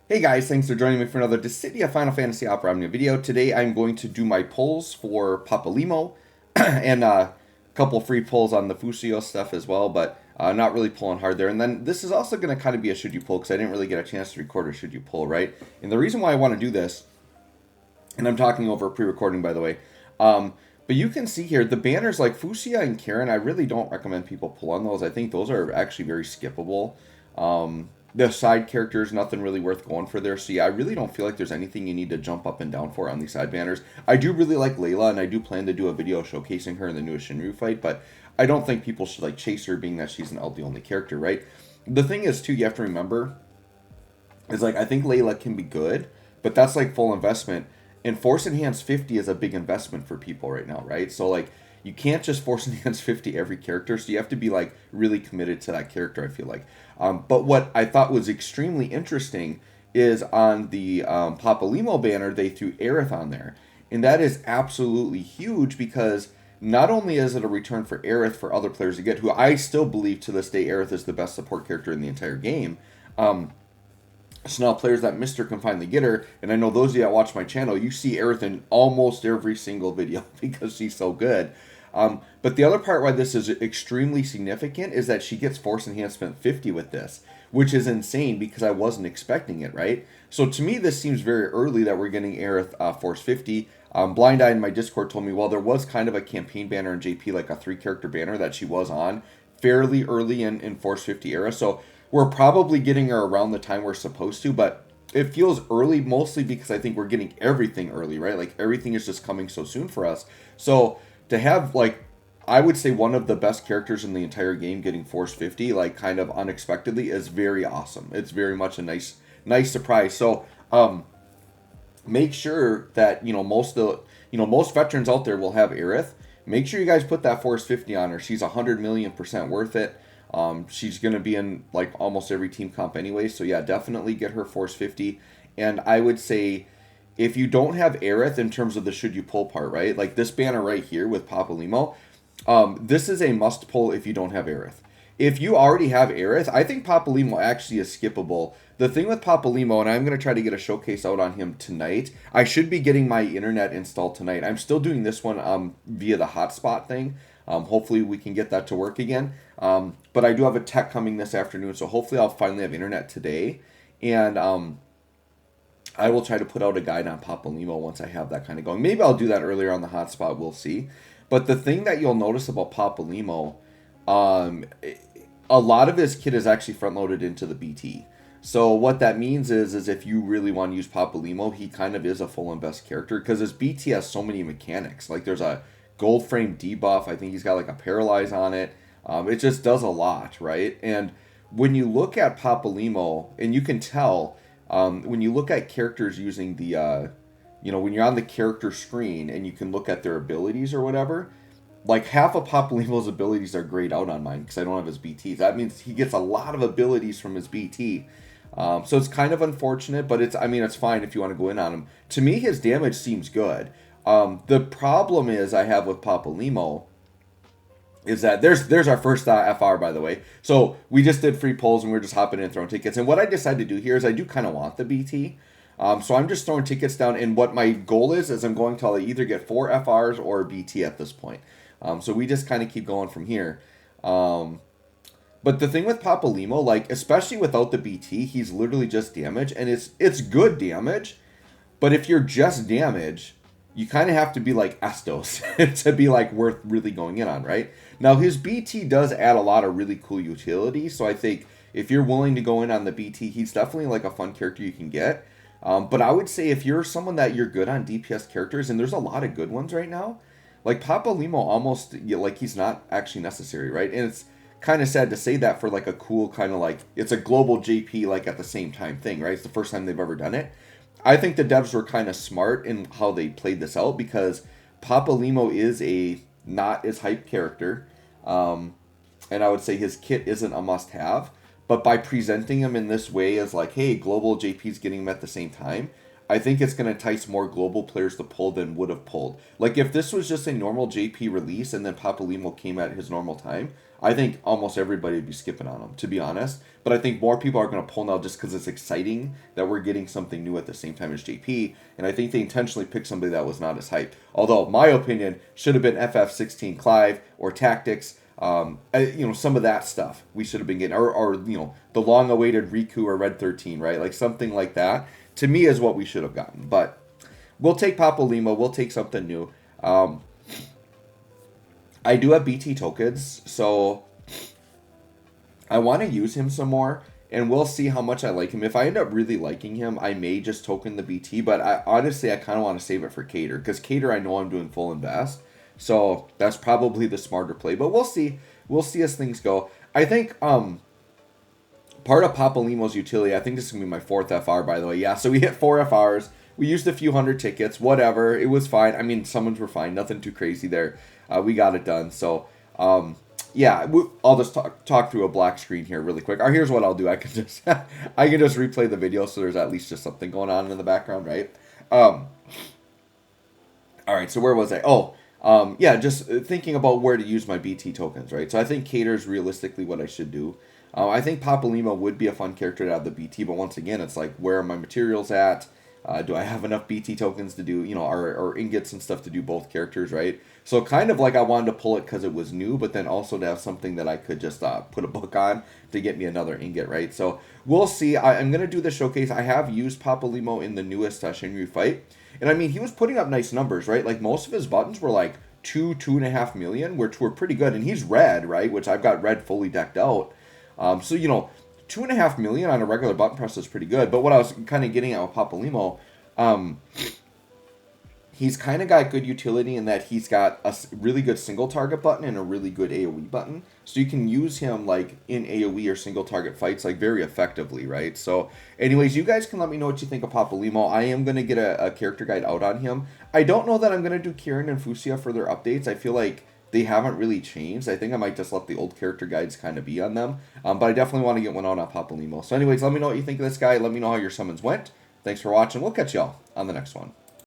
Hey guys, thanks for joining me for another Dissidia Final Fantasy Opera Omnia video. Today I'm going to do my polls for Papalymo and a couple free polls on the Fusoya stuff as well, but not really pulling hard there. And then this is also going to kind of be a should you pull because I didn't really get a chance to record a should you pull, right? And the reason why I want to do this, and I'm talking over pre-recording by the way, but you can see here the banners like Fusoya and Cieran, I really don't recommend people pull on those. I think those are actually very skippable. The side characters, nothing really worth going for there. So yeah, I really don't feel like there's anything you need to jump up and down for on these side banners. I do really like Layla, and I do plan to do a video showcasing her in the newest Shinryu fight, but I don't think people should like chase her, being that she's an LD only character, right? The thing is too, you have to remember is like I think Layla can be good, but that's like full investment. And Force Enhance 50 is a big investment for people right now, right? So like you can't just Force Enhance 50 every character, so you have to be like really committed to that character, I feel like. But what I thought was extremely interesting is on the Papalymo banner, they threw Aerith on there. And that is absolutely huge because not only is it a return for Aerith for other players to get, who I still believe to this day Aerith is the best support character in the entire game. So now players that missed her can finally get her. And I know those of you that watch my channel, you see Aerith in almost every single video because she's so good. But the other part why this is extremely significant is that she gets Force Enhancement 50 with this, which is insane because I wasn't expecting it, right? So to me, this seems very early that we're getting Aerith Force 50. Blind Eye in my Discord told me, well, there was kind of a campaign banner in JP, like a 3-character banner that she was on fairly early in Force 50 era. So we're probably getting her around the time we're supposed to, but it feels early mostly because I think we're getting everything early, right? Like everything is just coming so soon for us. So to have like I would say one of the best characters in the entire game getting Force 50 like kind of unexpectedly is very awesome. It's very much a nice surprise. So make sure that most veterans out there will have Aerith. Make sure you guys put that Force 50 on her. She's 100,000,000% worth it. She's going to be in like almost every team comp anyway. So yeah, definitely get her Force 50. And I would say if you don't have Aerith in terms of the should you pull part, right? Like this banner right here with Papalymo, this is a must pull if you don't have Aerith. If you already have Aerith, I think Papalymo actually is skippable. The thing with Papalymo, and I'm going to try to get a showcase out on him tonight. I should be getting my internet installed tonight. I'm still doing this one via the hotspot thing. Hopefully we can get that to work again. But I do have a tech coming this afternoon, so hopefully I'll finally have internet today. And I will try to put out a guide on Papalymo once I have that kind of going. Maybe I'll do that earlier on the hotspot. We'll see. But the thing that you'll notice about Papalymo, a lot of his kit is actually front loaded into the BT. So what that means is if you really want to use Papalymo, he kind of is a full invest character because his BT has so many mechanics. Like there's a gold frame debuff. I think he's got like a paralyze on it. It just does a lot, right? And when you look at Papalymo, and you can tell when you look at characters using the when you're on the character screen and you can look at their abilities or whatever, like half of Papalymo's abilities are grayed out on mine because I don't have his BTs. That means he gets a lot of abilities from his BT. So it's kind of unfortunate, but it's fine if you want to go in on him. To me, his damage seems good. The problem is I have with Papalymo is that there's our first FR, by the way. So we just did free polls and we're just hopping in and throwing tickets. And what I decided to do here is I do kind of want the BT. So I'm just throwing tickets down, and what my goal is I'm going to either get 4 FRs or BT at this point. So we just kind of keep going from here. But the thing with Papalymo, like especially without the BT, he's literally just damage, and it's good damage. But if you're just damage, you kind of have to be like Estos to be like worth really going in on, right? Now his BT does add a lot of really cool utility, so I think if you're willing to go in on the BT, he's definitely like a fun character you can get. But I would say if you're someone that you're good on DPS characters, and there's a lot of good ones right now, like Papalymo almost like he's not actually necessary, right? And it's kind of sad to say that for like a cool kind of like it's a global JP like at the same time thing, right? It's the first time they've ever done it. I think the devs were kind of smart in how they played this out because Papalymo is a not as hype character, and I would say his kit isn't a must-have. But by presenting him in this way as like, hey, global JP's getting him at the same time, I think it's going to entice more global players to pull than would have pulled. Like, if this was just a normal JP release and then Papalymo came at his normal time, I think almost everybody would be skipping on him, to be honest. But I think more people are going to pull now just because it's exciting that we're getting something new at the same time as JP. And I think they intentionally picked somebody that was not as hyped. Although, my opinion, should have been FF16 Clive or Tactics. Some of that stuff we should have been getting. Or the long-awaited Riku or Red 13, right? Like, something like that, to me, is what we should have gotten. But we'll take Papalymo. We'll take something new. I do have BT tokens, so I want to use him some more, and we'll see how much I like him. If I end up really liking him, I may just token the BT, but honestly, I kind of want to save it for Cater, because Cater, I know I'm doing full invest, so that's probably the smarter play, but we'll see. We'll see as things go. I think part of Papalymo's utility, I think this is going to be my 4th FR, by the way. Yeah, so we hit 4 FRs. We used a few hundred tickets, whatever. It was fine. I mean, summons were fine. Nothing too crazy there. We got it done. So, yeah, I'll just talk through a black screen here really quick. Or here's what I'll do. I can just replay the video so there's at least just something going on in the background, right? All right, so where was I? Yeah, just thinking about where to use my BT tokens, right? So I think Cater is realistically what I should do. I think Papalymo would be a fun character to have the BT, but once again, it's like, where are my materials at? Do I have enough BT tokens to do, or ingots and stuff to do both characters, right? So kind of like I wanted to pull it because it was new, but then also to have something that I could just put a book on to get me another ingot, right? So we'll see. I'm going to do the showcase. I have used Papalymo in the newest Shinryu fight. And I mean, he was putting up nice numbers, right? Like, most of his buttons were like 2.5 million, which were pretty good. And he's red, right? Which I've got red fully decked out. So, 2.5 million on a regular button press is pretty good. But what I was kind of getting at with Papalymo, he's kind of got good utility in that he's got a really good single target button and a really good AoE button. So you can use him like in AoE or single target fights like very effectively, right? So anyways, you guys can let me know what you think of Papalymo. I am going to get a character guide out on him. I don't know that I'm going to do Cieran and Fusoya for their updates. I feel like they haven't really changed. I think I might just let the old character guides kind of be on them. But I definitely want to get one out on Papalymo. So anyways, let me know what you think of this guy. Let me know how your summons went. Thanks for watching. We'll catch y'all on the next one.